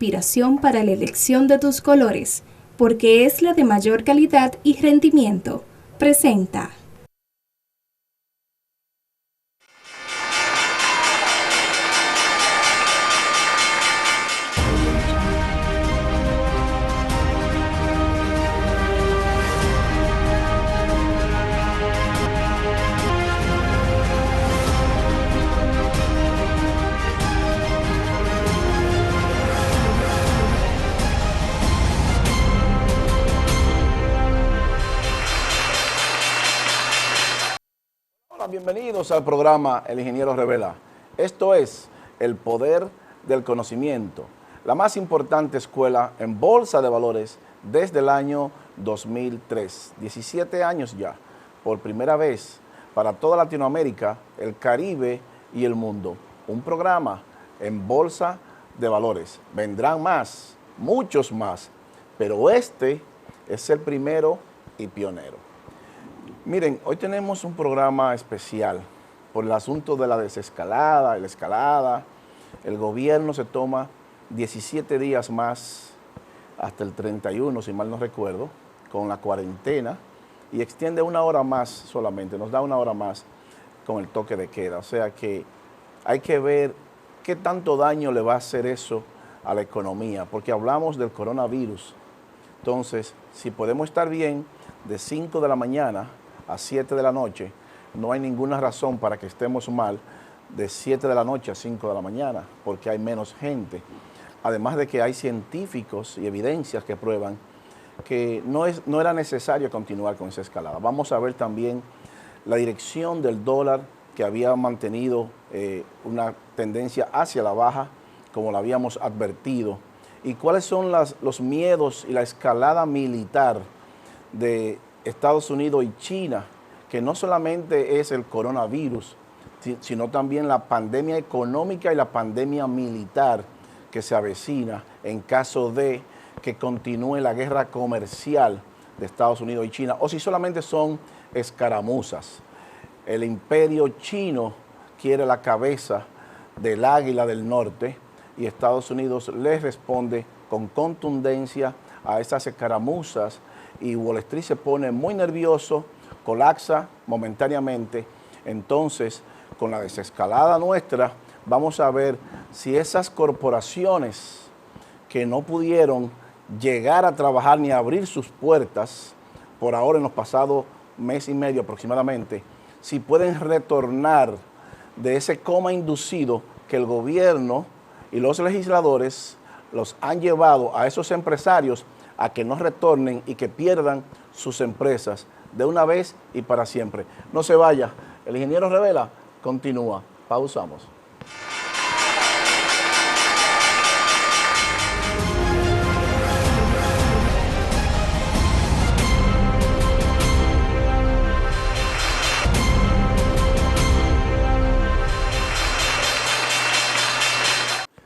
Inspiración para la elección de tus colores, porque es la de mayor calidad y rendimiento. Presenta. Hola, bienvenidos al programa El Ingeniero Revela. Esto es el poder del conocimiento, la más importante escuela en bolsa de valores desde el año 2003. 17 años ya, por primera vez para toda Latinoamérica, el Caribe y el mundo. Un programa en bolsa de valores. Vendrán más, muchos más, pero este es el primero y pionero. Miren, hoy tenemos un programa especial por el asunto de la desescalada, la escalada. El gobierno se toma 17 días más, hasta el 31, si mal no recuerdo, con la cuarentena y extiende una hora más solamente, nos da una hora más con el toque de queda. O sea que hay que ver qué tanto daño le va a hacer eso a la economía, porque hablamos del coronavirus. Entonces, si podemos estar bien de 5 de la mañana a 7 de la noche, no hay ninguna razón para que estemos mal de 7 de la noche a 5 de la mañana, porque hay menos gente. Además de que hay científicos y evidencias que prueban que no era necesario continuar con esa escalada. Vamos a ver también la dirección del dólar, que había mantenido una tendencia hacia la baja, como lo habíamos advertido, y cuáles son los miedos y la escalada militar de Estados Unidos y China, que no solamente es el coronavirus, sino también la pandemia económica y la pandemia militar que se avecina en caso de que continúe la guerra comercial de Estados Unidos y China, o si solamente son escaramuzas. El imperio chino quiere la cabeza del águila del norte y Estados Unidos les responde con contundencia a esas escaramuzas, y Wall Street se pone muy nervioso, colapsa momentáneamente. Entonces, con la desescalada nuestra, vamos a ver si esas corporaciones que no pudieron llegar a trabajar ni a abrir sus puertas por ahora en los pasados mes y medio aproximadamente, si pueden retornar de ese coma inducido que el gobierno y los legisladores los han llevado a esos empresarios a que no retornen y que pierdan sus empresas de una vez y para siempre. No se vaya, el Ingeniero Revela continúa. Pausamos.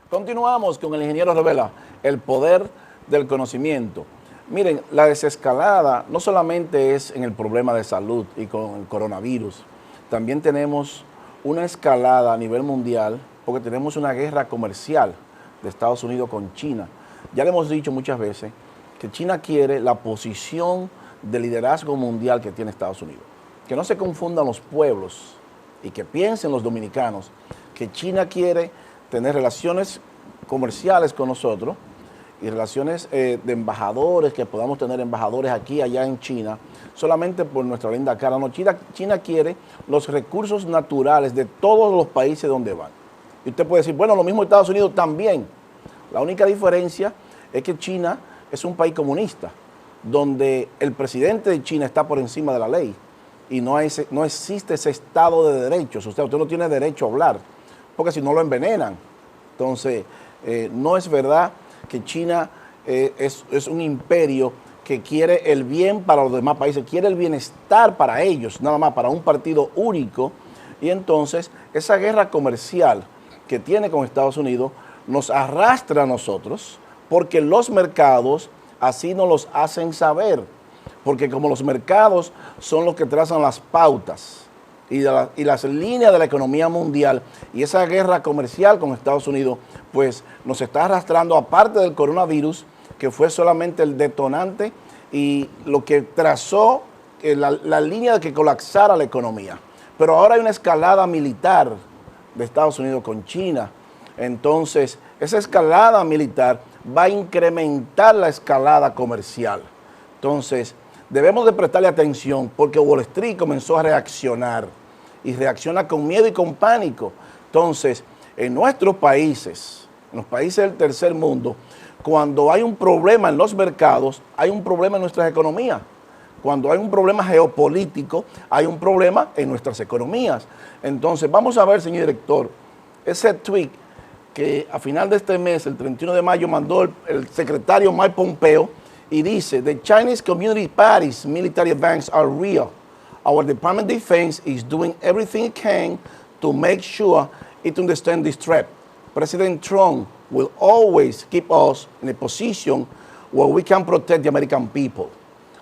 Continuamos con el Ingeniero Revela, el poder del conocimiento. Miren, la desescalada no solamente es en el problema de salud y con el coronavirus, también tenemos una escalada a nivel mundial porque tenemos una guerra comercial de Estados Unidos con China. Ya le hemos dicho muchas veces que China quiere la posición de liderazgo mundial que tiene Estados Unidos. Que no se confundan los pueblos y que piensen los dominicanos que China quiere tener relaciones comerciales con nosotros y relaciones de embajadores, que podamos tener embajadores aquí, allá en China, solamente por nuestra linda cara. No, China quiere los recursos naturales de todos los países donde van. Y usted puede decir, bueno, lo mismo Estados Unidos también. La única diferencia es que China es un país comunista, donde el presidente de China está por encima de la ley y no existe ese Estado de derechos. Usted no tiene derecho a hablar, porque si no lo envenenan. Entonces, no es verdad que China es un imperio que quiere el bien para los demás países, quiere el bienestar para ellos, nada más para un partido único. Y entonces esa guerra comercial que tiene con Estados Unidos nos arrastra a nosotros, porque los mercados así nos los hacen saber, porque como los mercados son los que trazan las pautas y las líneas de la economía mundial, y esa guerra comercial con Estados Unidos pues nos está arrastrando, aparte del coronavirus, que fue solamente el detonante y lo que trazó la línea de que colapsara la economía. Pero ahora hay una escalada militar de Estados Unidos con China. Entonces, esa escalada militar va a incrementar la escalada comercial. Entonces, debemos de prestarle atención porque Wall Street comenzó a reaccionar y reacciona con miedo y con pánico. Entonces, en nuestros países, en los países del tercer mundo, cuando hay un problema en los mercados, hay un problema en nuestras economías. Cuando hay un problema geopolítico, hay un problema en nuestras economías. Entonces, vamos a ver, señor director, ese tweet que a final de este mes, el 31 de mayo, mandó el secretario Mike Pompeo y dice, "The Chinese Communist Party's military advances are real. Our Department of Defense is doing everything it can to make sure it understands this threat. President Trump will always keep us in a position where we can protect the American people."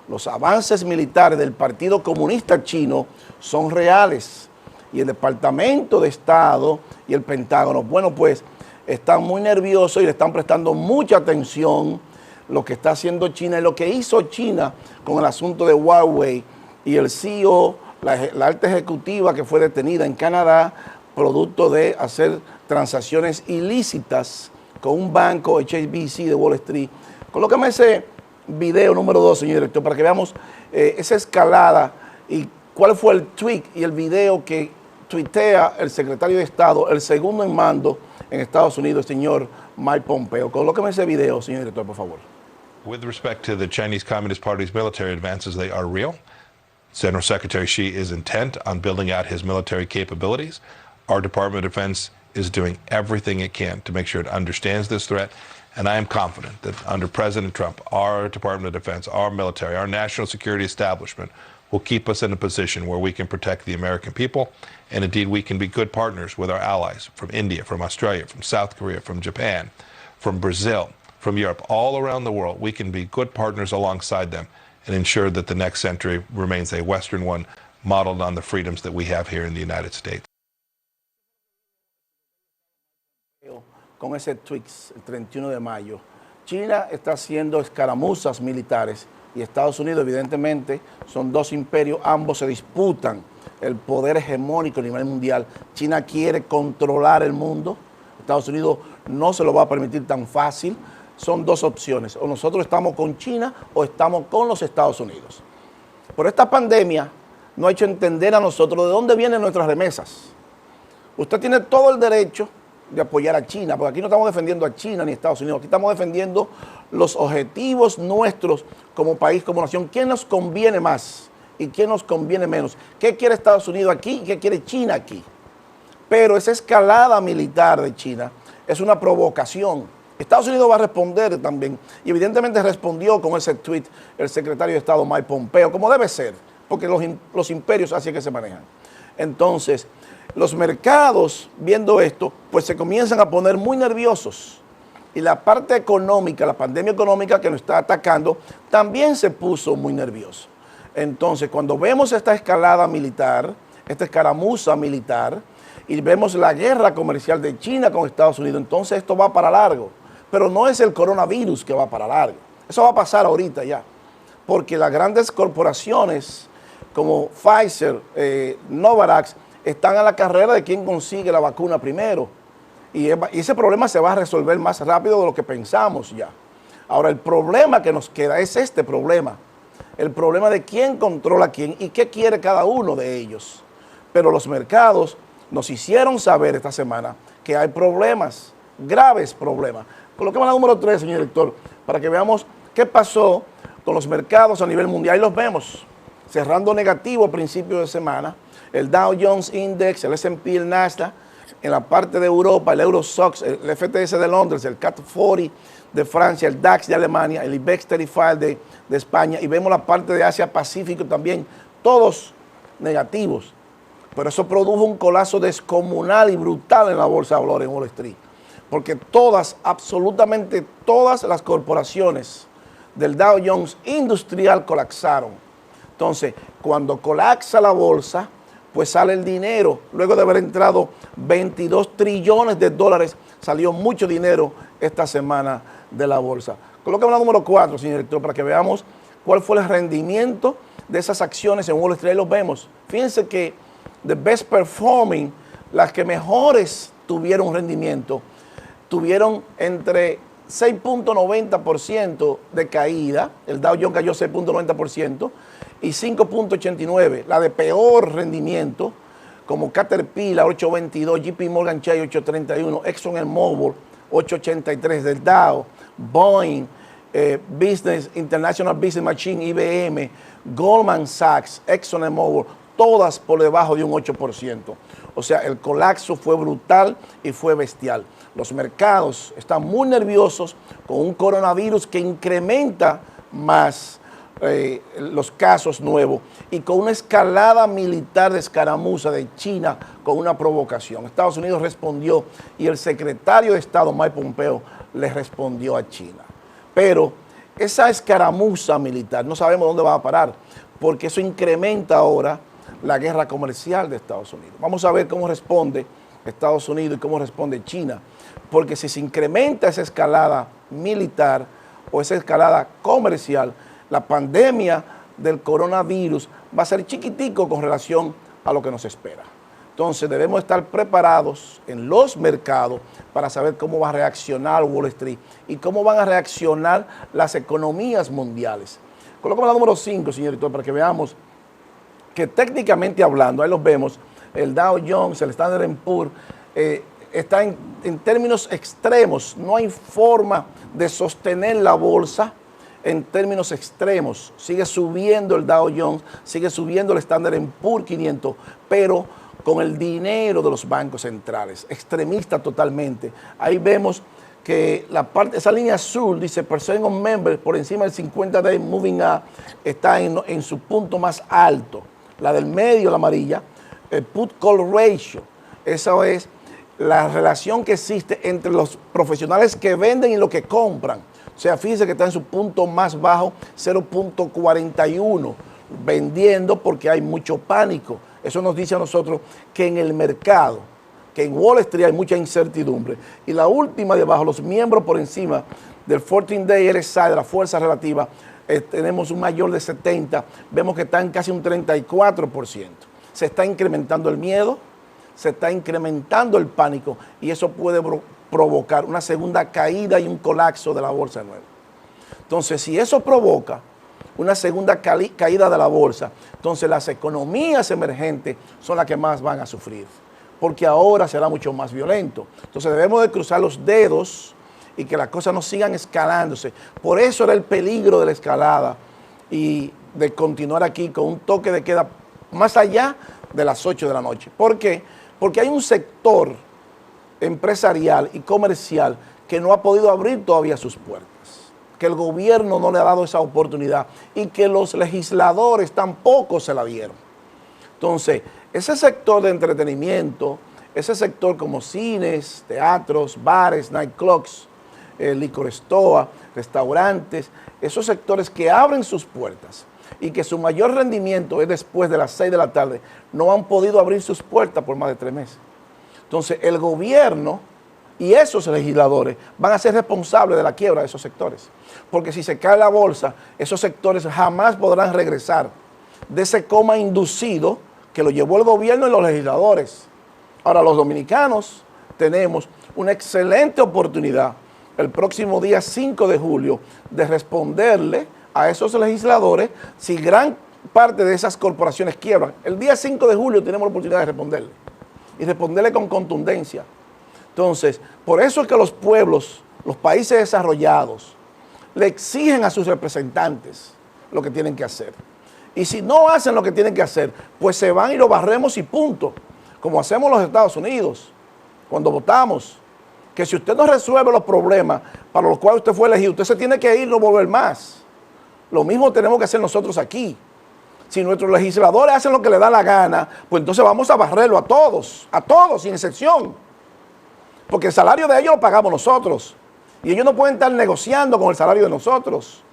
Los avances militares del Partido Comunista Chino son reales y el Departamento de Estado y el Pentágono, bueno, pues están muy nerviosos y le están prestando mucha atención lo que está haciendo China y lo que hizo China con el asunto de Huawei y el CEO, la alta ejecutiva que fue detenida en Canadá, producto de hacer transacciones ilícitas con un banco, HSBC de Wall Street. Colócame ese video número 2, señor director, para que veamos esa escalada y cuál fue el tweet y el video que tuitea el secretario de Estado, el segundo en mando en Estados Unidos, el señor Mike Pompeo. Colócame ese video, señor director, por favor. With respect to the Chinese Communist Party's military advances, they are real. General Secretary Xi is intent on building out his military capabilities. Our Department of Defense is doing everything it can to make sure it understands this threat. And I am confident that under President Trump, our Department of Defense, our military, our national security establishment will keep us in a position where we can protect the American people. And indeed, we can be good partners with our allies from India, from Australia, from South Korea, from Japan, from Brazil, from Europe, all around the world. We can be good partners alongside them and ensure that the next century remains a Western one modeled on the freedoms that we have here in the United States. Con ese tweet, el 31 de mayo, China está haciendo escaramuzas militares y Estados Unidos, evidentemente, son dos imperios, ambos se disputan el poder hegemónico a nivel mundial. China quiere controlar el mundo, Estados Unidos no se lo va a permitir tan fácil. Son dos opciones, o nosotros estamos con China o estamos con los Estados Unidos. Pero esta pandemia nos ha hecho entender a nosotros de dónde vienen nuestras remesas. Usted tiene todo el derecho de apoyar a China, porque aquí no estamos defendiendo a China ni a Estados Unidos, aquí estamos defendiendo los objetivos nuestros como país, como nación. ¿Quién nos conviene más y quién nos conviene menos? ¿Qué quiere Estados Unidos aquí y qué quiere China aquí? Pero esa escalada militar de China es una provocación. Estados Unidos va a responder también, y evidentemente respondió con ese tweet el secretario de Estado Mike Pompeo, como debe ser, porque los imperios así es que se manejan. Entonces, los mercados, viendo esto, pues se comienzan a poner muy nerviosos. Y la parte económica, la pandemia económica que nos está atacando, también se puso muy nervioso. Entonces, cuando vemos esta escalada militar, esta escaramuza militar, y vemos la guerra comercial de China con Estados Unidos, entonces esto va para largo. Pero no es el coronavirus que va para largo. Eso va a pasar ahorita ya. Porque las grandes corporaciones como Pfizer, Novavax, están a la carrera de quién consigue la vacuna primero. Y ese problema se va a resolver más rápido de lo que pensamos ya. Ahora, el problema que nos queda es este problema. El problema de quién controla a quién y qué quiere cada uno de ellos. Pero los mercados nos hicieron saber esta semana que hay problemas, graves problemas. Coloquemos la número 3, señor director, para que veamos qué pasó con los mercados a nivel mundial. Ahí los vemos, cerrando negativo a principios de semana. El Dow Jones Index, el S&P, el Nasdaq, en la parte de Europa, el Eurostoxx, el FTSE de Londres, el CAC 40 de Francia, el DAX de Alemania, el IBEX 35 de España, y vemos la parte de Asia-Pacífico también, todos negativos. Pero eso produjo un colapso descomunal y brutal en la bolsa de valores en Wall Street. Porque todas, absolutamente todas las corporaciones del Dow Jones Industrial colapsaron. Entonces, cuando colapsa la bolsa, pues sale el dinero. Luego de haber entrado 22 trillones de dólares, salió mucho dinero esta semana de la bolsa. Colócame la número 4, señor director, para que veamos cuál fue el rendimiento de esas acciones en Wall Street. Ahí los vemos. Fíjense que the best performing, las que mejores tuvieron un rendimiento, tuvieron entre 6.90% de caída, el Dow Jones cayó 6.90% y 5.89%, la de peor rendimiento, como Caterpillar 8.22, JP Morgan Chase 8.31, ExxonMobil 8.83 del Dow, Boeing, International Business Machine, IBM, Goldman Sachs, ExxonMobil, todas por debajo de un 8%. O sea, el colapso fue brutal y fue bestial. Los mercados están muy nerviosos con un coronavirus que incrementa más los casos nuevos y con una escalada militar de escaramuza de China con una provocación. Estados Unidos respondió y el secretario de Estado, Mike Pompeo, le respondió a China. Pero esa escaramuza militar no sabemos dónde va a parar, porque eso incrementa ahora la guerra comercial de Estados Unidos. Vamos a ver cómo responde Estados Unidos y cómo responde China, porque si se incrementa esa escalada militar o esa escalada comercial, la pandemia del coronavirus va a ser chiquitico con relación a lo que nos espera. Entonces debemos estar preparados en los mercados para saber cómo va a reaccionar Wall Street y cómo van a reaccionar las economías mundiales. Colócame la número 5, señor director, para que veamos que técnicamente hablando, ahí los vemos, el Dow Jones, el Standard & Poor's, está en términos extremos. No hay forma de sostener la bolsa en términos extremos. Sigue subiendo el Dow Jones, sigue subiendo el Standard & Poor's 500, pero con el dinero de los bancos centrales, extremista totalmente. Ahí vemos que esa línea azul dice percent of members por encima del 50 day moving up, está en su punto más alto. La del medio, la amarilla, el put call ratio, esa es la relación que existe entre los profesionales que venden y los que compran. O sea, fíjense que está en su punto más bajo, 0.41, vendiendo porque hay mucho pánico. Eso nos dice a nosotros que en el mercado, que en Wall Street hay mucha incertidumbre. Y la última de abajo, los miembros por encima del 14-day RSI, de la fuerza relativa, tenemos un mayor de 70, vemos que está en casi un 34%. Se está incrementando el miedo, se está incrementando el pánico y eso puede provocar una segunda caída y un colapso de la bolsa nueva. Entonces, si eso provoca una segunda caída de la bolsa, entonces las economías emergentes son las que más van a sufrir, porque ahora será mucho más violento. Entonces debemos de cruzar los dedos y que las cosas no sigan escalándose. Por eso era el peligro de la escalada y de continuar aquí con un toque de queda más allá de las 8 de la noche. ¿Por qué? Porque hay un sector empresarial y comercial que no ha podido abrir todavía sus puertas, que el gobierno no le ha dado esa oportunidad y que los legisladores tampoco se la dieron. Entonces, ese sector de entretenimiento, ese sector como cines, teatros, bares, nightclubs, licor store, restaurantes, esos sectores que abren sus puertas y que su mayor rendimiento es después de las 6 de la tarde, no han podido abrir sus puertas por más de 3 meses. Entonces, el gobierno y esos legisladores van a ser responsables de la quiebra de esos sectores. Porque si se cae la bolsa, esos sectores jamás podrán regresar de ese coma inducido que lo llevó el gobierno y los legisladores. Ahora, los dominicanos tenemos una excelente oportunidad el próximo día 5 de julio de responderle a esos legisladores si gran parte de esas corporaciones quiebran. El día 5 de julio tenemos la oportunidad de responderle y responderle con contundencia. Entonces, por eso es que los pueblos, los países desarrollados, le exigen a sus representantes lo que tienen que hacer. Y si no hacen lo que tienen que hacer, pues se van y lo barremos y punto. Como hacemos los Estados Unidos, cuando votamos, que si usted no resuelve los problemas para los cuales usted fue elegido, usted se tiene que ir y no volver más. Lo mismo tenemos que hacer nosotros aquí. Si nuestros legisladores hacen lo que les da la gana, pues entonces vamos a barrerlo a todos, sin excepción. Porque el salario de ellos lo pagamos nosotros. Y ellos no pueden estar negociando con el salario de nosotros.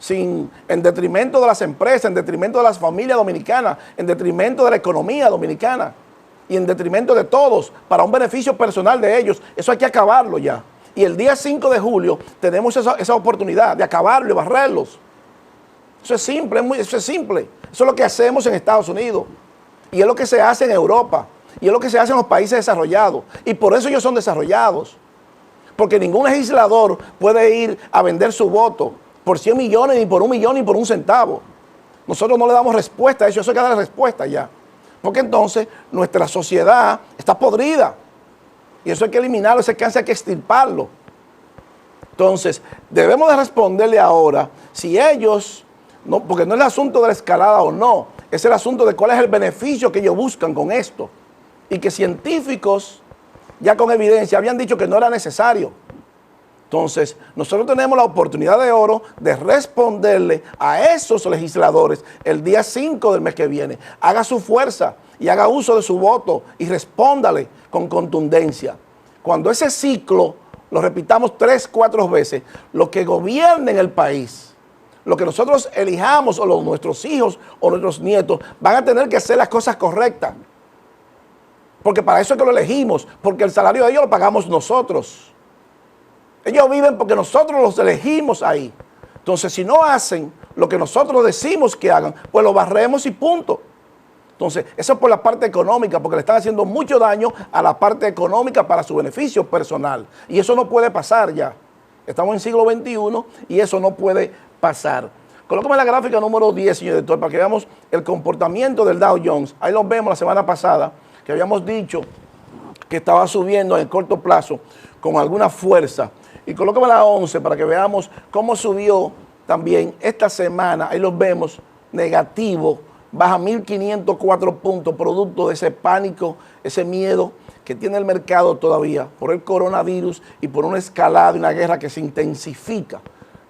en detrimento de las empresas, en detrimento de las familias dominicanas, en detrimento de la economía dominicana y en detrimento de todos, para un beneficio personal de ellos. Eso hay que acabarlo ya. Y el día 5 de julio tenemos esa oportunidad de acabarlo y barrerlos. Eso es simple, eso es simple. Eso es lo que hacemos en Estados Unidos. Y es lo que se hace en Europa. Y es lo que se hace en los países desarrollados. Y por eso ellos son desarrollados. Porque ningún legislador puede ir a vender su voto por 100 millones, ni por 1 millón, ni por 1 centavo. Nosotros no le damos respuesta a eso. Eso hay que darle respuesta ya. Porque entonces nuestra sociedad está podrida. Y eso hay que eliminarlo, ese cáncer hay que extirparlo. Entonces, debemos de responderle ahora si ellos, no, porque no es el asunto de la escalada o no, es el asunto de cuál es el beneficio que ellos buscan con esto. Y que científicos, ya con evidencia, habían dicho que no era necesario. Entonces, nosotros tenemos la oportunidad de oro de responderle a esos legisladores el día 5 del mes que viene. Haga su fuerza y haga uso de su voto y respóndale con contundencia. Cuando ese ciclo lo repitamos 3, 4 veces, lo que gobierne en el país, lo que nosotros elijamos o nuestros hijos o nuestros nietos van a tener que hacer las cosas correctas. Porque para eso es que lo elegimos, porque el salario de ellos lo pagamos nosotros. Ellos viven porque nosotros los elegimos ahí. Entonces, si no hacen lo que nosotros decimos que hagan, pues lo barremos y punto. Entonces, eso es por la parte económica, porque le están haciendo mucho daño a la parte económica para su beneficio personal. Y eso no puede pasar ya. Estamos en siglo XXI y eso no puede pasar. Colócame la gráfica número 10, señor director, para que veamos el comportamiento del Dow Jones. Ahí lo vemos la semana pasada, que habíamos dicho que estaba subiendo en el corto plazo con alguna fuerza. Y colócame la 11 para que veamos cómo subió también esta semana. Ahí los vemos, negativo, baja 1.504 puntos, producto de ese pánico, ese miedo que tiene el mercado todavía por el coronavirus y por una escalada y una guerra que se intensifica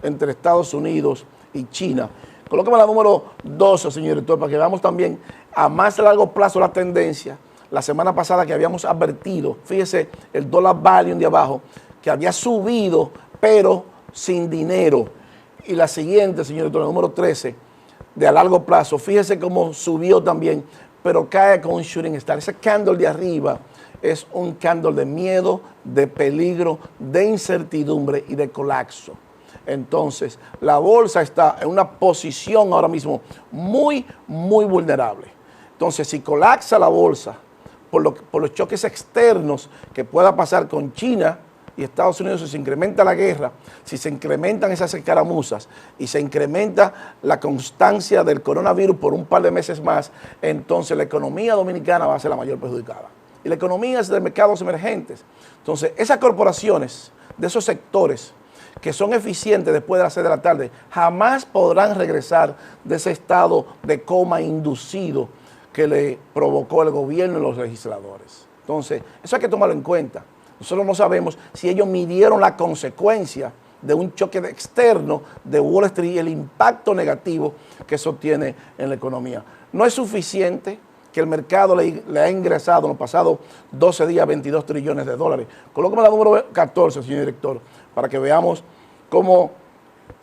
entre Estados Unidos y China. Colócame la número 12, señor director, para que veamos también a más largo plazo la tendencia. La semana pasada que habíamos advertido, fíjese el dólar value de abajo, que había subido, pero sin dinero. Y la siguiente, señor director, el número 13, de a largo plazo, fíjese cómo subió también, pero cae con un shooting star. Ese candle de arriba es un candle de miedo, de peligro, de incertidumbre y de colapso. Entonces, la bolsa está en una posición ahora mismo muy, muy vulnerable. Entonces, si colapsa la bolsa por los choques externos que pueda pasar con China y Estados Unidos, si se incrementa la guerra, si se incrementan esas escaramuzas y se incrementa la constancia del coronavirus por un par de meses más, entonces la economía dominicana va a ser la mayor perjudicada. Y la economía es de mercados emergentes. Entonces, esas corporaciones de esos sectores que son eficientes después de las 6 de la tarde, jamás podrán regresar de ese estado de coma inducido que le provocó el gobierno y los legisladores. Entonces, eso hay que tomarlo en cuenta. Nosotros no sabemos si ellos midieron la consecuencia de un choque externo de Wall Street y el impacto negativo que eso tiene en la economía. No es suficiente que el mercado le ha ingresado en los pasados 12 días 22 trillones de dólares. Colócame la número 14, señor director, para que veamos cómo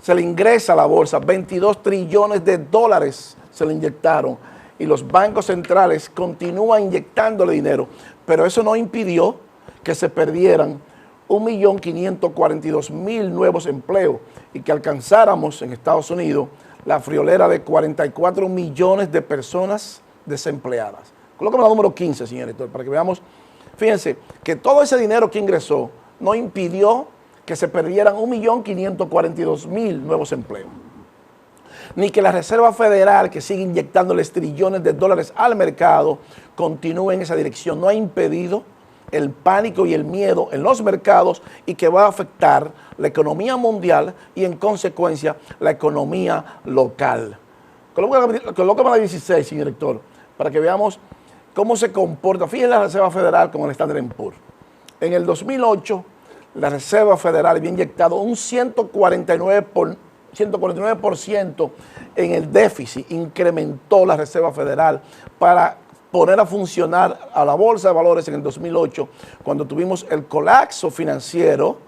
se le ingresa a la bolsa. 22 trillones de dólares se le inyectaron y los bancos centrales continúan inyectándole dinero, pero eso no impidió que se perdieran 1.542.000 nuevos empleos y que alcanzáramos en Estados Unidos la friolera de 44 millones de personas desempleadas. Colócame la número 15, señor director, para que veamos. Fíjense que todo ese dinero que ingresó no impidió que se perdieran 1.542.000 nuevos empleos. Ni que la Reserva Federal, que sigue inyectándoles trillones de dólares al mercado, continúe en esa dirección. No ha impedido el pánico y el miedo en los mercados y que va a afectar la economía mundial y en consecuencia la economía local. Colócame la 16, señor director, para que veamos cómo se comporta. Fíjense la Reserva Federal con el Standard & Poor's. En el 2008, la Reserva Federal había inyectado un 149% en el déficit. Incrementó la Reserva Federal para poner a funcionar a la Bolsa de Valores en el 2008, cuando tuvimos el colapso financiero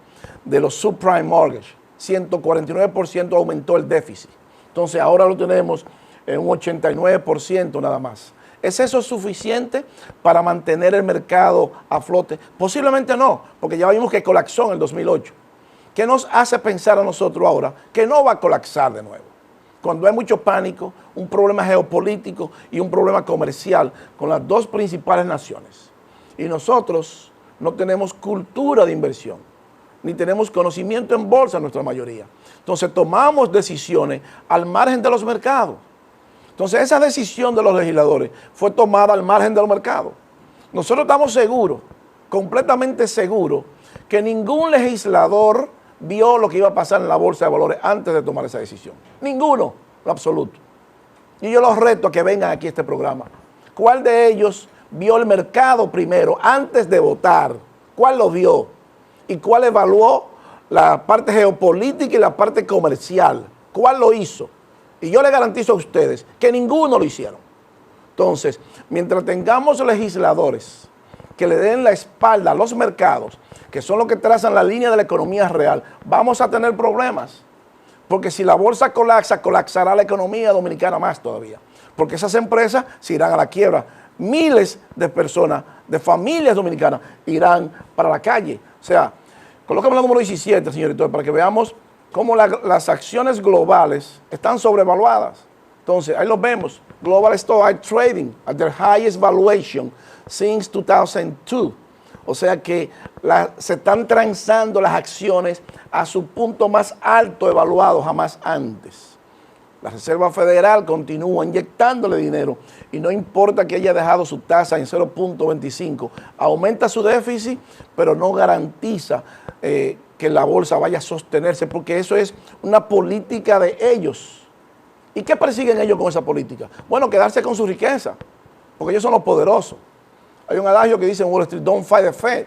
de los subprime mortgage. 149% aumentó el déficit. Entonces ahora lo tenemos en un 89% nada más. ¿Es eso suficiente para mantener el mercado a flote? Posiblemente no, porque ya vimos que colapsó en el 2008. ¿Qué nos hace pensar a nosotros ahora que no va a colapsar de nuevo? Cuando hay mucho pánico, un problema geopolítico y un problema comercial con las dos principales naciones. Y nosotros no tenemos cultura de inversión, ni tenemos conocimiento en bolsa nuestra mayoría. Entonces tomamos decisiones al margen de los mercados. Entonces esa decisión de los legisladores fue tomada al margen de los mercados. Nosotros estamos seguros, completamente seguros, que ningún legislador vio lo que iba a pasar en la bolsa de valores antes de tomar esa decisión. Ninguno, en absoluto. Y yo los reto a que vengan aquí a este programa. ¿Cuál de ellos vio el mercado primero antes de votar? ¿Cuál lo vio? ¿Y cuál evaluó la parte geopolítica y la parte comercial? ¿Cuál lo hizo? Y yo le garantizo a ustedes que ninguno lo hicieron. Entonces, mientras tengamos legisladores que le den la espalda a los mercados, que son los que trazan la línea de la economía real, vamos a tener problemas. Porque si la bolsa colapsa, colapsará la economía dominicana más todavía. Porque esas empresas se irán a la quiebra. Miles de personas, de familias dominicanas, irán para la calle. O sea, colócame la número 17, señor director, para que veamos cómo las acciones globales están sobrevaluadas. Entonces, ahí lo vemos. Global Stocks are trading at their highest valuation since 2002. O sea que se están transando las acciones a su punto más alto evaluado jamás antes. La Reserva Federal continúa inyectándole dinero y no importa que haya dejado su tasa en 0.25, aumenta su déficit, pero no garantiza que la bolsa vaya a sostenerse, porque eso es una política de ellos. ¿Y qué persiguen ellos con esa política? Bueno, quedarse con su riqueza, porque ellos son los poderosos. Hay un adagio que dice en Wall Street, don't fight the Fed.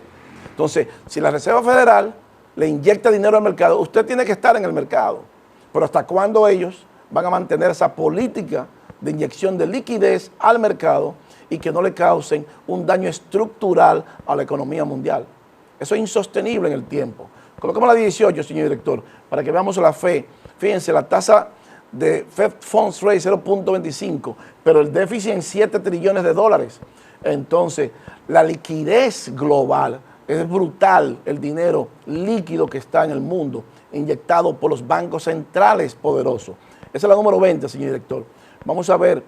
Entonces, si la Reserva Federal le inyecta dinero al mercado, usted tiene que estar en el mercado. Pero ¿hasta cuándo ellos van a mantener esa política de inyección de liquidez al mercado y que no le causen un daño estructural a la economía mundial? Eso es insostenible en el tiempo. Colocamos la 18, señor director, para que veamos la fe. Fíjense, la tasa de Fed Funds Rate 0.25, pero el déficit en 7 trillones de dólares. Entonces, la liquidez global es brutal, el dinero líquido que está en el mundo, inyectado por los bancos centrales poderosos. Esa es la número 20, señor director. Vamos a ver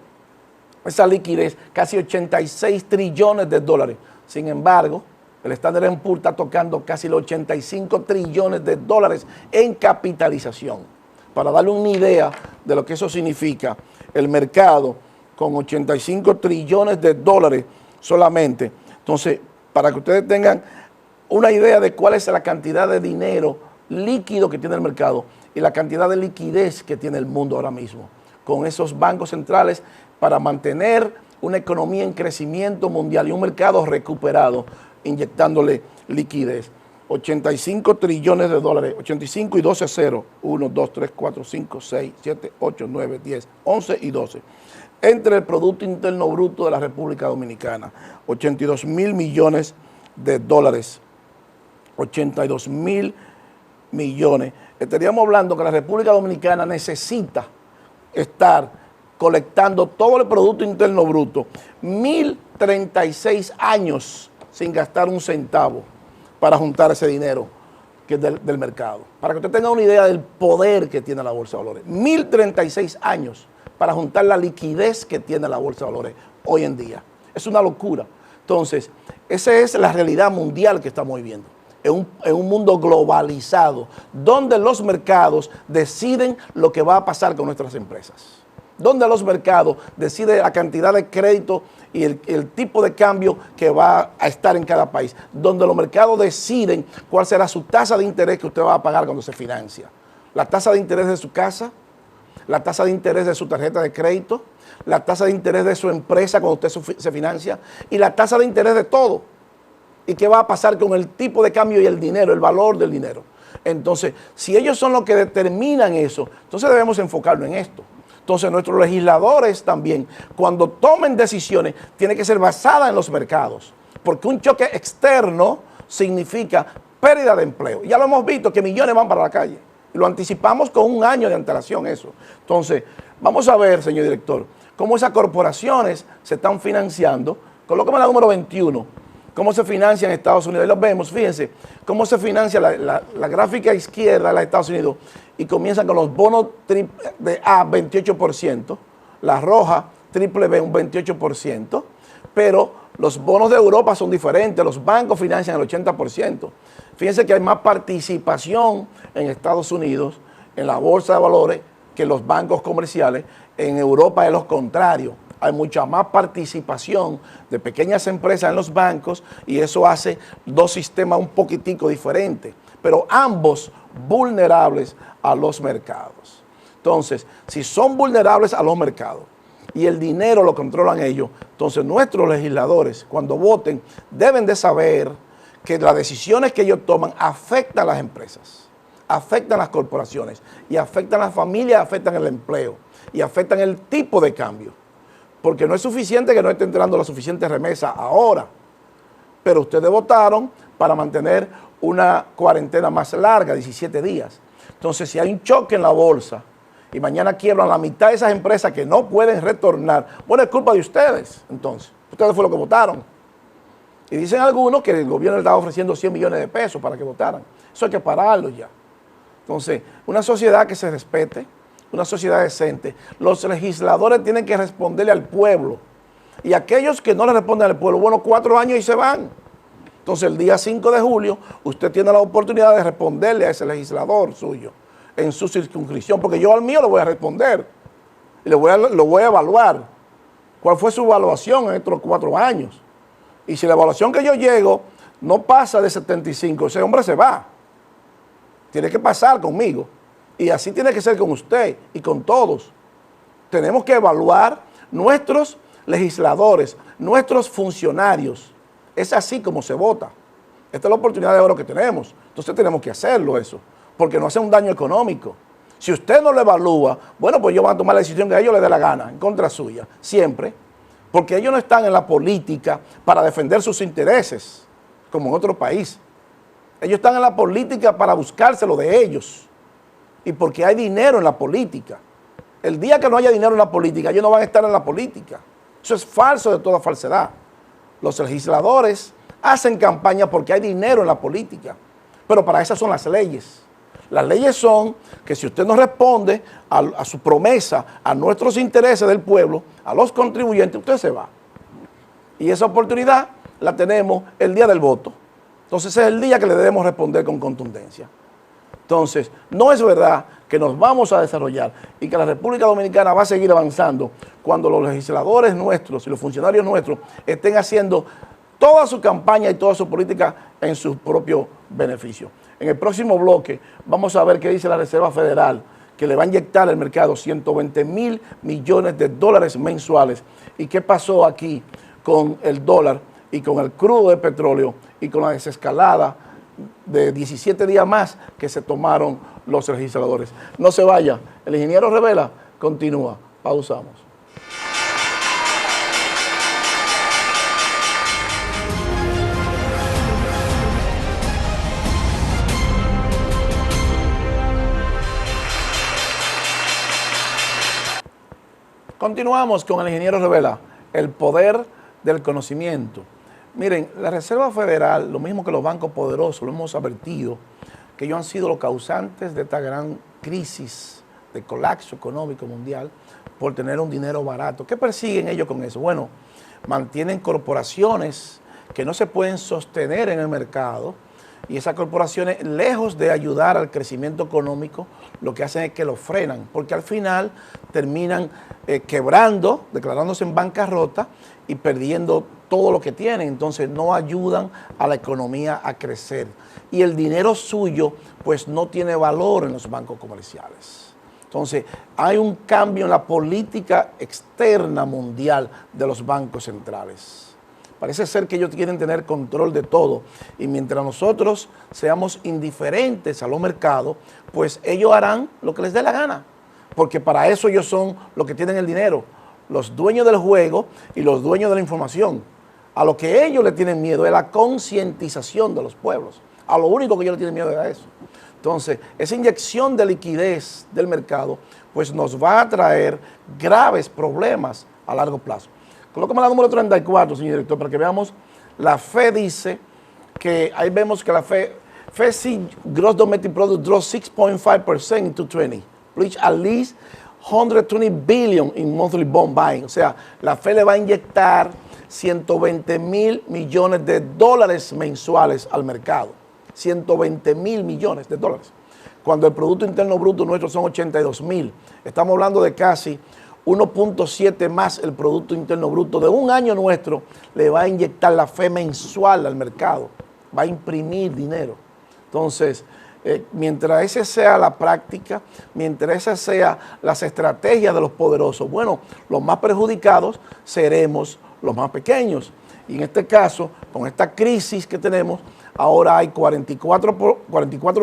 esa liquidez, casi 86 trillones de dólares. Sin embargo, el Standard & Poor's está tocando casi los 85 trillones de dólares en capitalización. Para darle una idea de lo que eso significa, el mercado con 85 trillones de dólares solamente. Entonces, para que ustedes tengan una idea de cuál es la cantidad de dinero líquido que tiene el mercado y la cantidad de liquidez que tiene el mundo ahora mismo, con esos bancos centrales para mantener una economía en crecimiento mundial y un mercado recuperado, inyectándole liquidez. 85 trillones de dólares, 85 y 12 ceros, 1, 2, 3, 4, 5, 6, 7, 8, 9, 10, 11 y 12. Entre el Producto Interno Bruto de la República Dominicana, 82 mil millones de dólares, 82 mil millones. Estaríamos hablando que la República Dominicana necesita estar colectando todo el Producto Interno Bruto, 1036 años sin gastar un centavo para juntar ese dinero que es del mercado. Para que usted tenga una idea del poder que tiene la Bolsa de Valores. 1036 años para juntar la liquidez que tiene la Bolsa de Valores hoy en día. Es una locura. Entonces, esa es la realidad mundial que estamos viviendo. En un mundo globalizado, donde los mercados deciden lo que va a pasar con nuestras empresas. Donde los mercados deciden la cantidad de crédito y el tipo de cambio que va a estar en cada país. Donde los mercados deciden cuál será su tasa de interés que usted va a pagar cuando se financia. La tasa de interés de su casa, la tasa de interés de su tarjeta de crédito, la tasa de interés de su empresa cuando usted se financia y la tasa de interés de todo. ¿Y qué va a pasar con el tipo de cambio y el dinero, el valor del dinero? Entonces, si ellos son los que determinan eso, entonces debemos enfocarnos en esto. Entonces, nuestros legisladores también, cuando tomen decisiones, tienen que ser basadas en los mercados. Porque un choque externo significa pérdida de empleo. Ya lo hemos visto, que millones van para la calle. Lo anticipamos con un año de antelación eso. Entonces, vamos a ver, señor director, cómo esas corporaciones se están financiando. Colócame la número 21. Cómo se financia en Estados Unidos. Ahí lo vemos, fíjense, cómo se financia la gráfica izquierda de los Estados Unidos y comienzan con los bonos de A, 28%, la roja, triple B, un 28%, pero los bonos de Europa son diferentes, los bancos financian el 80%. Fíjense que hay más participación en Estados Unidos, en la bolsa de valores, que los bancos comerciales. En Europa es lo contrario. Hay mucha más participación de pequeñas empresas en los bancos y eso hace dos sistemas un poquitico diferentes, pero ambos vulnerables a los mercados. Entonces, si son vulnerables a los mercados y el dinero lo controlan ellos, entonces nuestros legisladores, cuando voten, deben de saber que las decisiones que ellos toman afectan a las empresas, afectan a las corporaciones y afectan a las familias, afectan el empleo y afectan el tipo de cambio. Porque no es suficiente que no esté entrando la suficiente remesa ahora, pero ustedes votaron para mantener una cuarentena más larga, 17 días. Entonces, si hay un choque en la bolsa y mañana quiebran la mitad de esas empresas que no pueden retornar, bueno, es culpa de ustedes, entonces. Ustedes fue lo que votaron. Y dicen algunos que el gobierno le estaba ofreciendo 100 millones de pesos para que votaran. Eso hay que pararlo ya. Entonces, una sociedad que se respete, una sociedad decente, los legisladores tienen que responderle al pueblo. Y aquellos que no le responden al pueblo, bueno, 4 años y se van. Entonces, el día 5 de julio, usted tiene la oportunidad de responderle a ese legislador suyo en su circunscripción, porque yo al mío lo voy a responder y lo voy a evaluar. ¿Cuál fue su evaluación en estos 4 años? Y si la evaluación que yo llego no pasa de 75, ese hombre se va. Tiene que pasar conmigo. Y así tiene que ser con usted y con todos. Tenemos que evaluar nuestros legisladores, nuestros funcionarios. Es así como se vota. Esta es la oportunidad de oro que tenemos. Entonces tenemos que hacerlo eso, porque no hace un daño económico. Si usted no lo evalúa, bueno, pues ellos van a tomar la decisión que a ellos les dé la gana, en contra suya, siempre. Porque ellos no están en la política para defender sus intereses, como en otro país. Ellos están en la política para buscárselo de ellos. Y porque hay dinero en la política. El día que no haya dinero en la política, ellos no van a estar en la política. Eso es falso de toda falsedad. Los legisladores hacen campaña porque hay dinero en la política. Pero para esas son las leyes. Las leyes son que si usted no responde a su promesa, a nuestros intereses del pueblo, a los contribuyentes, usted se va. Y esa oportunidad la tenemos el día del voto. Entonces es el día que le debemos responder con contundencia. Entonces, no es verdad que nos vamos a desarrollar y que la República Dominicana va a seguir avanzando cuando los legisladores nuestros y los funcionarios nuestros estén haciendo toda su campaña y toda su política en su propio beneficio. En el próximo bloque vamos a ver qué dice la Reserva Federal, que le va a inyectar al mercado 120.000 millones de dólares mensuales. ¿Y qué pasó aquí con el dólar y con el crudo de petróleo y con la desescalada de 17 días más que se tomaron los legisladores? No se vaya, el ingeniero Revela continúa. Pausamos. Continuamos con el ingeniero Revela, el poder del conocimiento. Miren, la Reserva Federal, lo mismo que los bancos poderosos, lo hemos advertido, que ellos han sido los causantes de esta gran crisis de colapso económico mundial por tener un dinero barato. ¿Qué persiguen ellos con eso? Bueno, mantienen corporaciones que no se pueden sostener en el mercado y esas corporaciones, lejos de ayudar al crecimiento económico, lo que hacen es que lo frenan, porque al final terminan quebrando, declarándose en bancarrota y perdiendo todo lo que tienen. Entonces no ayudan a la economía a crecer. Y el dinero suyo pues no tiene valor en los bancos comerciales. Entonces hay un cambio en la política externa mundial de los bancos centrales. Parece ser que ellos quieren tener control de todo y mientras nosotros seamos indiferentes a los mercados, pues ellos harán lo que les dé la gana, porque para eso ellos son los que tienen el dinero, los dueños del juego y los dueños de la información. A lo que ellos le tienen miedo es la concientización de los pueblos. A lo único que ellos le tienen miedo es a eso. Entonces, esa inyección de liquidez del mercado, pues nos va a traer graves problemas a largo plazo. Colócame la número 34, señor director, para que veamos. La Fed dice que, ahí vemos que la Fed see gross domestic product draw 6.5% in 2020, reach at least 120 billion in monthly bond buying. O sea, la Fed le va a inyectar 120 mil millones de dólares mensuales al mercado. 120 mil millones de dólares. Cuando el Producto Interno Bruto nuestro son 82 mil. Estamos hablando de casi 1.7 más el Producto Interno Bruto de un año nuestro. Le va a inyectar la Fed mensual al mercado. Va a imprimir dinero. Entonces, mientras esa sea la práctica, mientras esas sean las estrategias de los poderosos, bueno, los más perjudicados seremos los más pequeños. Y en este caso, con esta crisis que tenemos, ahora hay 44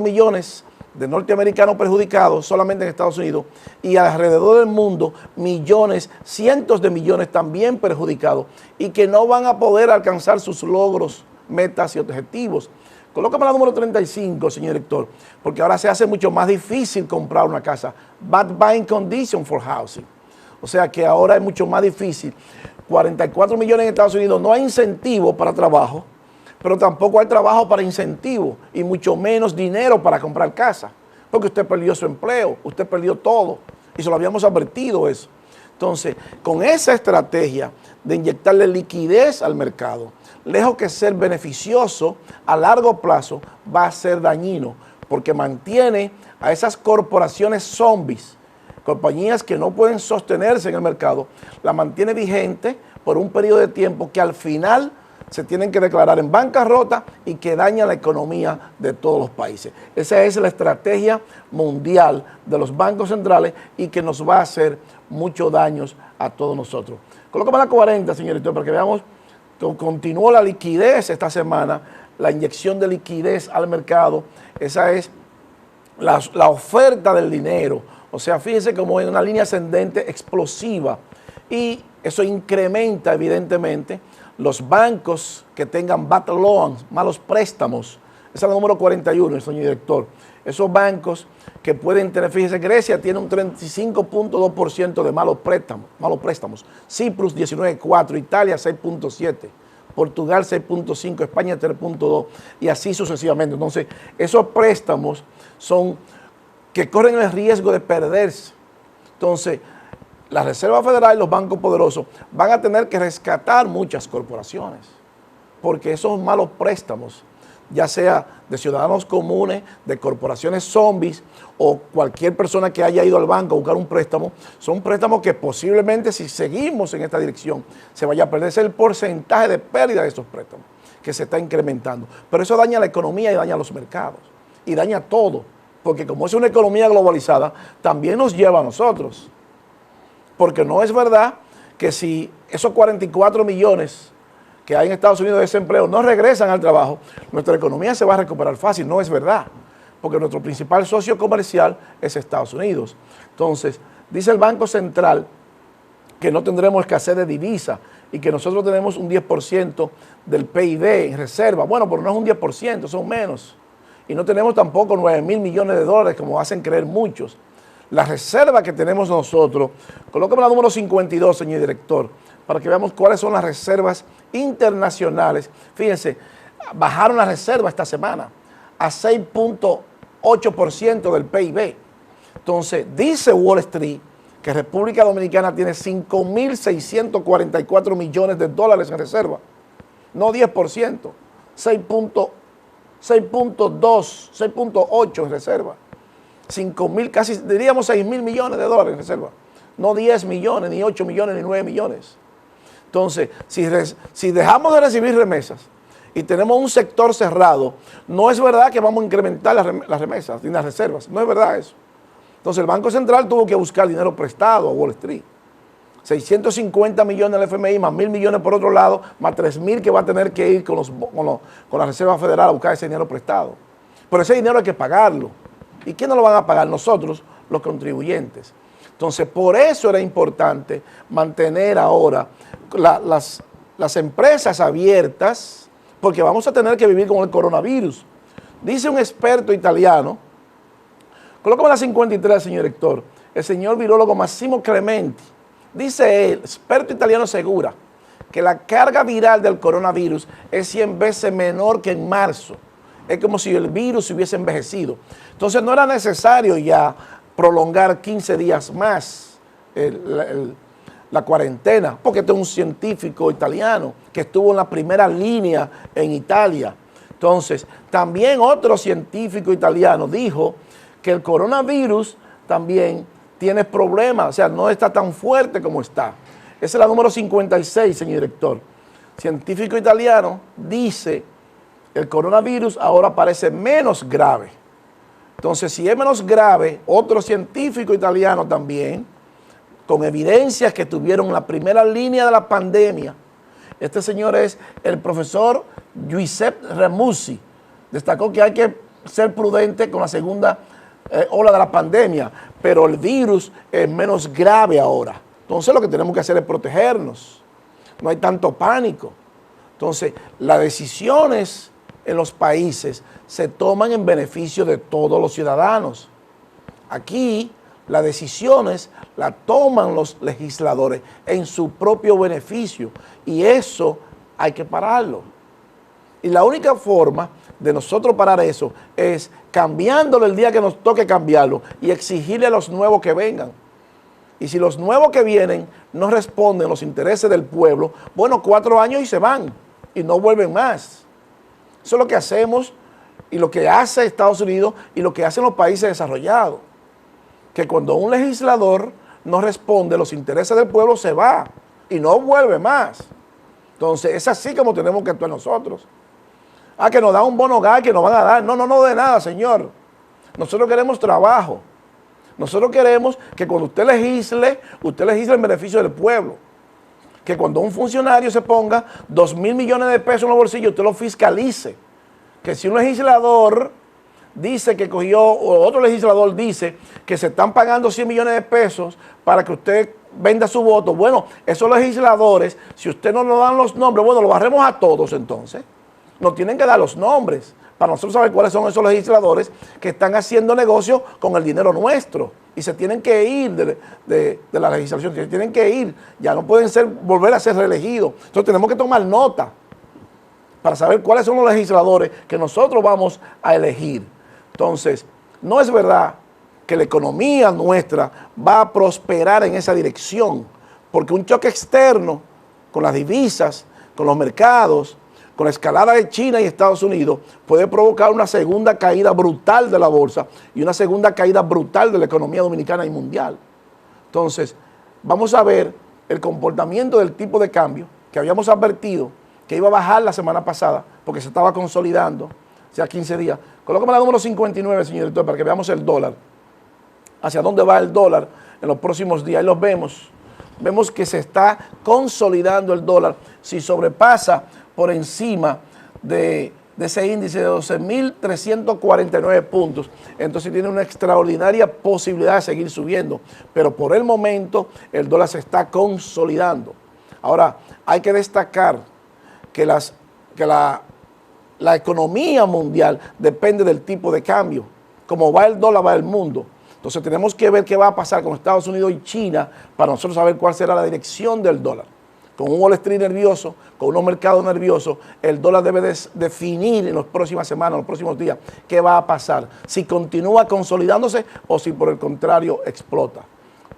millones de norteamericanos perjudicados solamente en Estados Unidos y alrededor del mundo millones, cientos de millones también perjudicados y que no van a poder alcanzar sus logros, metas y objetivos. Colócame la número 35, señor director, porque ahora se hace mucho más difícil comprar una casa. Bad buying condition for housing. O sea que ahora es mucho más difícil. 44 millones en Estados Unidos, no hay incentivo para trabajo, pero tampoco hay trabajo para incentivo y mucho menos dinero para comprar casa, porque usted perdió su empleo, usted perdió todo y se lo habíamos advertido eso. Entonces, con esa estrategia de inyectarle liquidez al mercado, lejos que ser beneficioso, a largo plazo va a ser dañino, porque mantiene a esas corporaciones zombies, compañías que no pueden sostenerse en el mercado, la mantiene vigente por un periodo de tiempo que al final se tienen que declarar en bancarrota y que daña la economía de todos los países. Esa es la estrategia mundial de los bancos centrales y que nos va a hacer muchos daños a todos nosotros. Colócame la 40, señorito, para que veamos que continuó la liquidez esta semana, la inyección de liquidez al mercado. Esa es la oferta del dinero. O sea, fíjense como en una línea ascendente explosiva y eso incrementa evidentemente los bancos que tengan bad loans, malos préstamos. Esa es la número 41, señor director. Esos bancos que pueden tener, fíjese, Grecia tiene un 35.2% de malos préstamos. Cyprus 19.4%, Italia 6.7%, Portugal 6.5%, España 3.2% y así sucesivamente. Entonces, esos préstamos son que corren el riesgo de perderse. Entonces, la Reserva Federal y los bancos poderosos van a tener que rescatar muchas corporaciones, porque esos malos préstamos, ya sea de ciudadanos comunes, de corporaciones zombies o cualquier persona que haya ido al banco a buscar un préstamo, son préstamos que posiblemente si seguimos en esta dirección se vaya a perder. Ese es el porcentaje de pérdida de esos préstamos que se está incrementando. Pero eso daña la economía y daña los mercados y daña todo, porque como es una economía globalizada, también nos lleva a nosotros. Porque no es verdad que si esos 44 millones que hay en Estados Unidos de desempleo no regresan al trabajo, nuestra economía se va a recuperar fácil. No es verdad, porque nuestro principal socio comercial es Estados Unidos. Entonces, dice el Banco Central que no tendremos escasez de divisa y que nosotros tenemos un 10% del PIB en reserva. Bueno, pero no es un 10%, son menos. Y no tenemos tampoco 9 mil millones de dólares como hacen creer muchos. La reserva que tenemos nosotros, colócame la número 52, señor director, para que veamos cuáles son las reservas internacionales. Fíjense, bajaron las reservas esta semana a 6.8% del PIB. Entonces, dice Wall Street que República Dominicana tiene 5.644 millones de dólares en reserva, no 10%, 6.8 en reserva. 5.000, casi diríamos 6.000 millones de dólares en reserva. No 10 millones, ni 8 millones, ni 9 millones. Entonces, si dejamos de recibir remesas y tenemos un sector cerrado, no es verdad que vamos a incrementar las remesas ni las reservas. No es verdad eso. Entonces, el Banco Central tuvo que buscar dinero prestado a Wall Street. 650 millones al FMI, más 1.000 millones por otro lado, más 3.000 que va a tener que ir con la Reserva Federal a buscar ese dinero prestado. Pero ese dinero hay que pagarlo. ¿Y quién no lo van a pagar? Nosotros, los contribuyentes. Entonces, por eso era importante mantener ahora las empresas abiertas, porque vamos a tener que vivir con el coronavirus. Dice un experto italiano, Colócame la 53, señor Héctor. El señor virólogo Massimo Clementi. Dice él, experto italiano, asegura que la carga viral del coronavirus es 100 veces menor que en marzo. Es como si el virus se hubiese envejecido. Entonces no era necesario ya prolongar 15 días más la cuarentena, porque este es un científico italiano que estuvo en la primera línea en Italia. Entonces, también otro científico italiano dijo que el coronavirus también tiene problemas, o sea, no está tan fuerte como está. Esa es la número 56, señor director. Científico italiano dice el coronavirus ahora parece menos grave. Entonces, si es menos grave, otro científico italiano también, con evidencias que tuvieron en la primera línea de la pandemia, este señor es el profesor Giuseppe Ramusi, destacó que hay que ser prudente con la segunda ola de la pandemia, pero el virus es menos grave ahora. Entonces lo que tenemos que hacer es protegernos, no hay tanto pánico. Entonces las decisiones en los países se toman en beneficio de todos los ciudadanos. Aquí las decisiones las toman los legisladores en su propio beneficio y eso hay que pararlo. Y la única forma de nosotros parar eso es cambiándolo el día que nos toque cambiarlo y exigirle a los nuevos que vengan. Y si los nuevos que vienen no responden a los intereses del pueblo, bueno, 4 años y se van y no vuelven más. Eso es lo que hacemos y lo que hace Estados Unidos y lo que hacen los países desarrollados. Que cuando un legislador no responde a los intereses del pueblo, se va y no vuelve más. Entonces, es así como tenemos que actuar nosotros. Que nos da un bono gas, que nos van a dar. No de nada, señor. Nosotros queremos trabajo. Nosotros queremos que cuando usted legisle en beneficio del pueblo. Que cuando un funcionario se ponga 2.000 millones de pesos en los bolsillos, usted lo fiscalice. Que si un legislador dice que cogió, o otro legislador dice que se están pagando 100 millones de pesos para que usted venda su voto. Bueno, esos legisladores, si usted no nos dan los nombres, bueno, lo barremos a todos entonces. Nos tienen que dar los nombres para nosotros saber cuáles son esos legisladores que están haciendo negocio con el dinero nuestro y se tienen que ir de la legislación, se tienen que ir, ya no pueden volver a ser reelegidos. Entonces tenemos que tomar nota para saber cuáles son los legisladores que nosotros vamos a elegir. Entonces, no es verdad que la economía nuestra va a prosperar en esa dirección, porque un choque externo con las divisas, con los mercados, con la escalada de China y Estados Unidos, puede provocar una segunda caída brutal de la bolsa y una segunda caída brutal de la economía dominicana y mundial. Entonces, vamos a ver el comportamiento del tipo de cambio que habíamos advertido que iba a bajar la semana pasada porque se estaba consolidando, o sea, 15 días. Colócame la número 59, señor director, para que veamos el dólar. Hacia dónde va el dólar en los próximos días. Ahí los vemos. Vemos que se está consolidando el dólar. Si sobrepasa por encima de ese índice de 12.349 puntos, entonces tiene una extraordinaria posibilidad de seguir subiendo. Pero por el momento el dólar se está consolidando. Ahora, hay que destacar que la economía mundial depende del tipo de cambio. Como va el dólar, va el mundo. Entonces tenemos que ver qué va a pasar con Estados Unidos y China para nosotros saber cuál será la dirección del dólar. Con un Wall Street nervioso, con unos mercados nerviosos, el dólar debe definir en las próximas semanas, en los próximos días, qué va a pasar. Si continúa consolidándose o si por el contrario explota.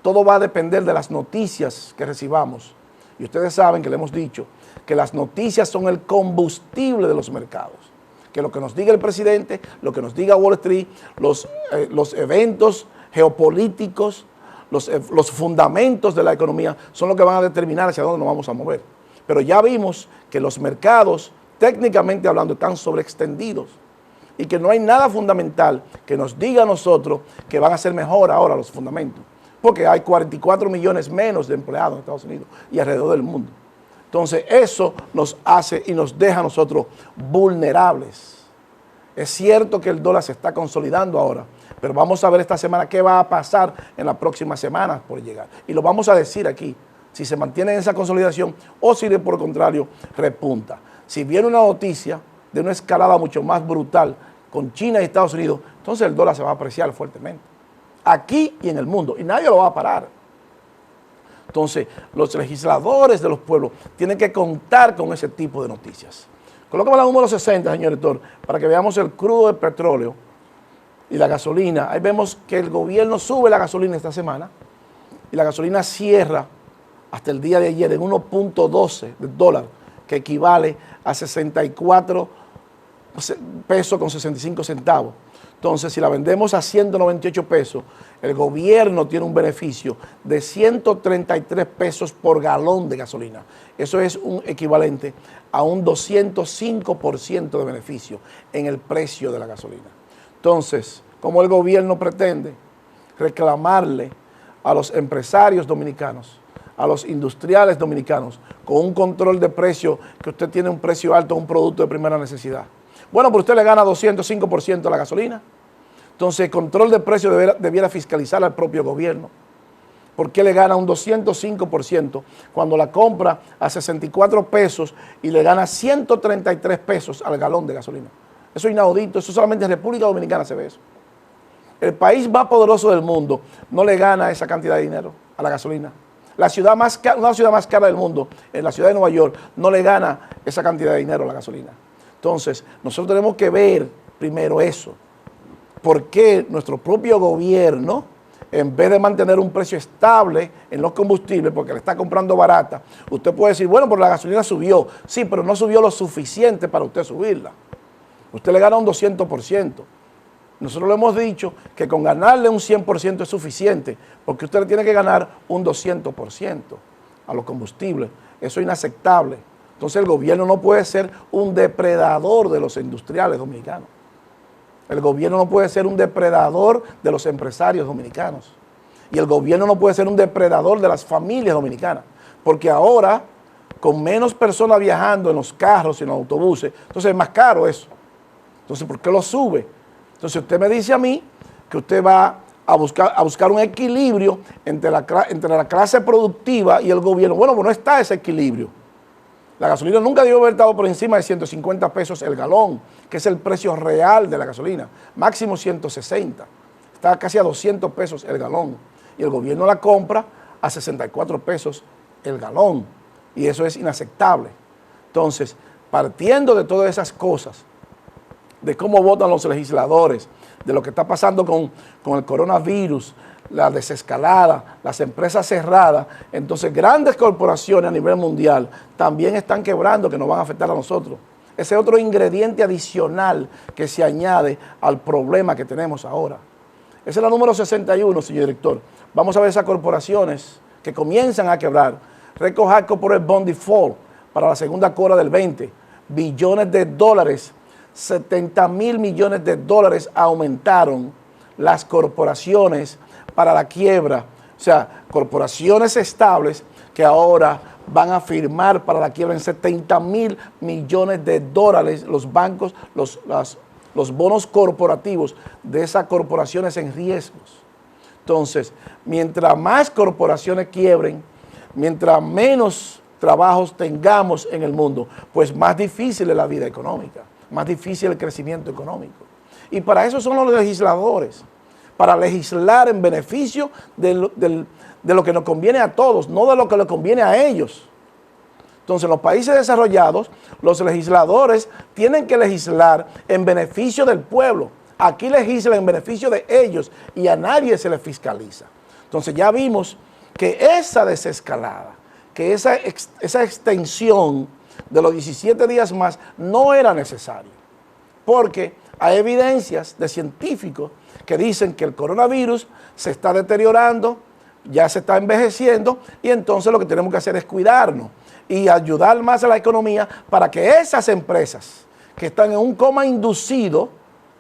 Todo va a depender de las noticias que recibamos. Y ustedes saben que le hemos dicho que las noticias son el combustible de los mercados. Que lo que nos diga el presidente, lo que nos diga Wall Street, los eventos geopolíticos, los fundamentos de la economía son los que van a determinar hacia dónde nos vamos a mover. Pero ya vimos que los mercados, técnicamente hablando, están sobreextendidos y que no hay nada fundamental que nos diga a nosotros que van a ser mejor ahora los fundamentos. Porque hay 44 millones menos de empleados en Estados Unidos y alrededor del mundo. Entonces eso nos hace y nos deja a nosotros vulnerables. Es cierto que el dólar se está consolidando ahora, pero vamos a ver esta semana qué va a pasar en las próximas semanas por llegar. Y lo vamos a decir aquí, si se mantiene en esa consolidación o si por el contrario repunta. Si viene una noticia de una escalada mucho más brutal con China y Estados Unidos, entonces el dólar se va a apreciar fuertemente. aquí y en el mundo, y nadie lo va a parar. Entonces, los legisladores de los pueblos tienen que contar con ese tipo de noticias. Colócame la número 60, señor director, para que veamos el crudo del petróleo y la gasolina. Ahí vemos que el gobierno sube la gasolina esta semana y la gasolina cierra hasta el día de ayer en 1.12 del dólar, que equivale a 64 pesos con 65 centavos. Entonces, si la vendemos a 198 pesos, el gobierno tiene un beneficio de 133 pesos por galón de gasolina. Eso es un equivalente a un 205% de beneficio en el precio de la gasolina. Entonces, ¿cómo el gobierno pretende reclamarle a los empresarios dominicanos, a los industriales dominicanos, con un control de precio, que usted tiene un precio alto a un producto de primera necesidad? Bueno, pero usted le gana 205% a la gasolina. Entonces, el control de precio debiera fiscalizar al propio gobierno. ¿Por qué le gana un 205% cuando la compra a 64 pesos y le gana 133 pesos al galón de gasolina? Eso es inaudito, eso solamente en República Dominicana se ve eso. El país más poderoso del mundo no le gana esa cantidad de dinero a la gasolina. La ciudad más cara, una ciudad más cara del mundo, en la ciudad de Nueva York, no le gana esa cantidad de dinero a la gasolina. Entonces, nosotros tenemos que ver primero eso. ¿Por qué nuestro propio gobierno, en vez de mantener un precio estable en los combustibles, porque le está comprando barata, usted puede decir, bueno, pero la gasolina subió. Sí, pero no subió lo suficiente para usted subirla. Usted le gana un 200%. Nosotros le hemos dicho que con ganarle un 100% es suficiente, porque usted le tiene que ganar un 200% a los combustibles. Eso es inaceptable. Entonces el gobierno no puede ser un depredador de los industriales dominicanos. El gobierno no puede ser un depredador de los empresarios dominicanos. Y el gobierno no puede ser un depredador de las familias dominicanas. Porque ahora, con menos personas viajando en los carros y en los autobuses, entonces es más caro eso. Entonces, ¿por qué lo sube? Entonces usted me dice a mí que usted va a buscar un equilibrio entre la clase productiva y el gobierno. Bueno, pues no está ese equilibrio. La gasolina nunca debió haber estado por encima de 150 pesos el galón, que es el precio real de la gasolina. Máximo 160. Está casi a 200 pesos el galón. Y el gobierno la compra a 64 pesos el galón. Y eso es inaceptable. Entonces, partiendo de todas esas cosas, de cómo votan los legisladores, de lo que está pasando con el coronavirus, la desescalada, las empresas cerradas, entonces grandes corporaciones a nivel mundial también están quebrando, que nos van a afectar a nosotros. Ese es otro ingrediente adicional que se añade al problema que tenemos ahora. Esa es la número 61, señor director. Vamos a ver esas corporaciones que comienzan a quebrar. Recoger por el bond default para la segunda quarter del 20, billones de dólares, 70 mil millones de dólares aumentaron las corporaciones para la quiebra. O sea, corporaciones estables que ahora van a firmar para la quiebra en 70 mil millones de dólares los bancos, los bonos corporativos de esas corporaciones en riesgos. Entonces, mientras más corporaciones quiebren, mientras menos trabajos tengamos en el mundo, pues más difícil es la vida económica, más difícil el crecimiento económico. Y para eso son los legisladores, para legislar en beneficio de lo que nos conviene a todos, no de lo que les conviene a ellos. Entonces, en los países desarrollados, los legisladores tienen que legislar en beneficio del pueblo. Aquí legislan en beneficio de ellos y a nadie se les fiscaliza. Entonces, ya vimos que esa desescalada, que esa extensión de los 17 días más no era necesario, porque hay evidencias de científicos que dicen que el coronavirus se está deteriorando, ya se está envejeciendo, y entonces lo que tenemos que hacer es cuidarnos y ayudar más a la economía para que esas empresas que están en un coma inducido,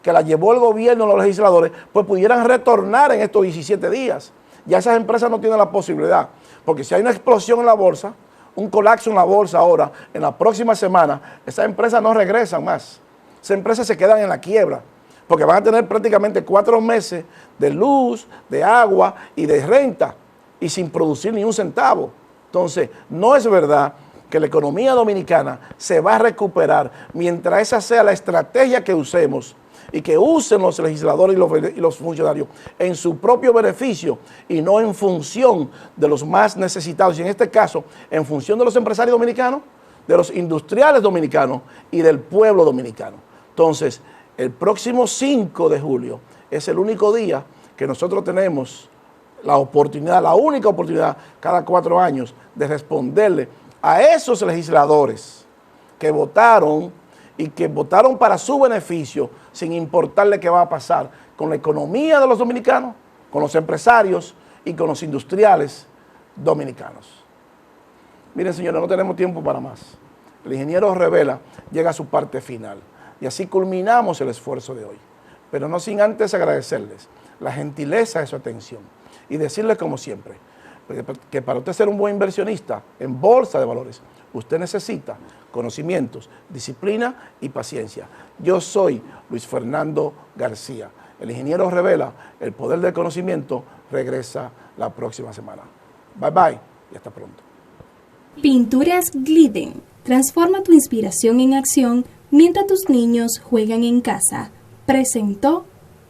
que la llevó el gobierno, los legisladores, pues pudieran retornar en estos 17 días. Ya esas empresas no tienen la posibilidad, porque si hay una explosión en la bolsa, un colapso en la bolsa ahora, en la próxima semana, esas empresas no regresan más. Esas empresas se quedan en la quiebra, porque van a tener prácticamente 4 meses de luz, de agua y de renta, y sin producir ni un centavo. Entonces, no es verdad que la economía dominicana se va a recuperar mientras esa sea la estrategia que usemos y que usen los legisladores y los funcionarios en su propio beneficio y no en función de los más necesitados, y en este caso en función de los empresarios dominicanos, de los industriales dominicanos y del pueblo dominicano. Entonces, el próximo 5 de julio es el único día que nosotros tenemos la oportunidad, la única oportunidad cada 4 años de responderle a esos legisladores que votaron y que votaron para su beneficio sin importarle qué va a pasar con la economía de los dominicanos, con los empresarios y con los industriales dominicanos. Miren, señores, no tenemos tiempo para más. El ingeniero Revela llega a su parte final y así culminamos el esfuerzo de hoy, pero no sin antes agradecerles la gentileza de su atención y decirles como siempre que para usted ser un buen inversionista en bolsa de valores, usted necesita conocimientos, disciplina y paciencia. Yo soy Luis Fernando García. El ingeniero Revela, el poder del conocimiento, regresa la próxima semana. Bye bye y hasta pronto. Pinturas Glidden. Transforma tu inspiración en acción mientras tus niños juegan en casa. Presentó